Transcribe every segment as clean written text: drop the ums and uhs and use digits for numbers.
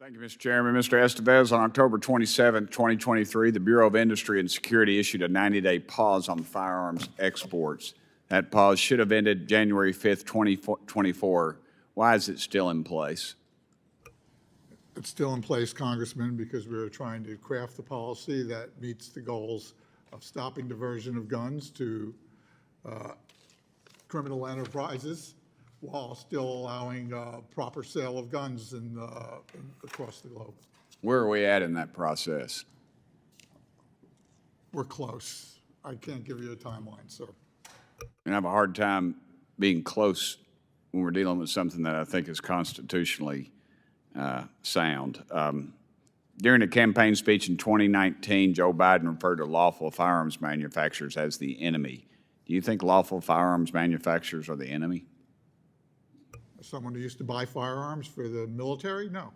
Thank you, Mr. Chairman. Mr. Estevez, on October 27, 2023, the Bureau of Industry and Security issued a 90-day pause on firearms exports. That pause should have ended January 5th, 2024. Why is it still in place? It's still in place, Congressman, because we are trying to craft a policy that meets the goals of stopping diversion of guns to criminal enterprises while still allowing proper sale of guns across the globe. Where are we at in that process? We're close. I can't give you a timeline, sir. And I have a hard time being close when we're dealing with something that I think is constitutionally sound. During a campaign speech in 2019, Joe Biden referred to lawful firearms manufacturers as the enemy. Do you think lawful firearms manufacturers are the enemy? Someone who used to buy firearms for the military? No.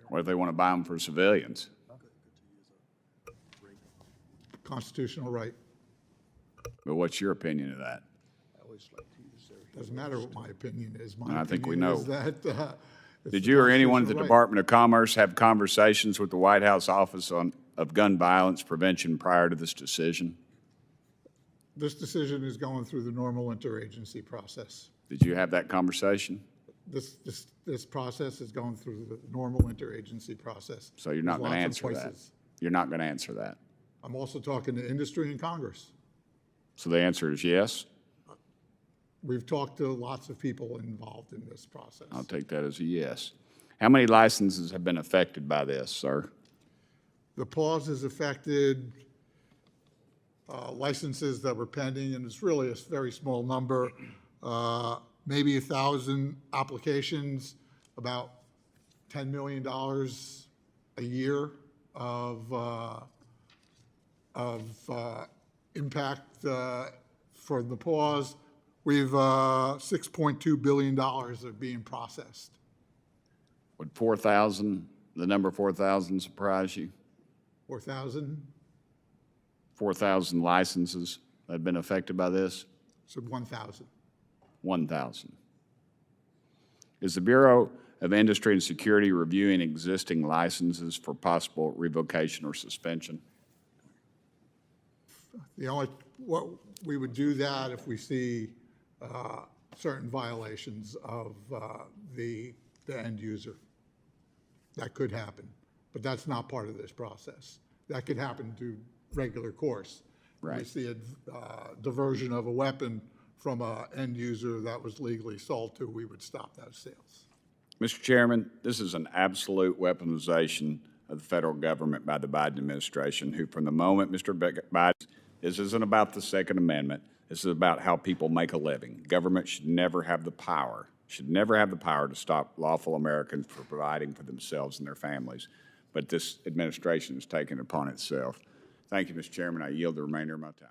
What if they want to buy them for civilians? Constitutional right. But what's your opinion of that? Doesn't matter what my opinion is. I think we know. Is that, Did you or anyone at the right. Department of Commerce have conversations with the White House Office of Gun Violence Prevention prior to this decision? This decision is going through the normal interagency process. Did you have that conversation? This process is going through the normal interagency process. So you're not going to There's lots of answer that? choices. You're not going to answer that? I'm also talking to industry and Congress. So the answer is yes? We've talked to lots of people involved in this process. I'll take that as a yes. How many licenses have been affected by this, sir? The pause has affected licenses that were pending, and it's really a very small number, maybe 1,000 applications, about $10 million a year of impact for the pause. We've $6.2 billion are being processed. Would 4,000, the number 4,000 surprise you? 4,000? 4,000 licenses that have been affected by this? So 1,000. 1,000. Is the Bureau of Industry and Security reviewing existing licenses for possible revocation or suspension? What we would do that if we see certain violations of the end user. That could happen, but that's not part of this process. That could happen through regular course. Right. We see a diversion of a weapon from an end user that was legally sold to, we would stop those sales. Mr. Chairman, this is an absolute weaponization of the federal government by the Biden administration, who from the moment Mr. Biden, this isn't about the Second Amendment. This is about how people make a living. Government should never have the power to stop lawful Americans from providing for themselves and their families. But this administration has taken it upon itself. Thank you, Mr. Chairman. I yield the remainder of my time.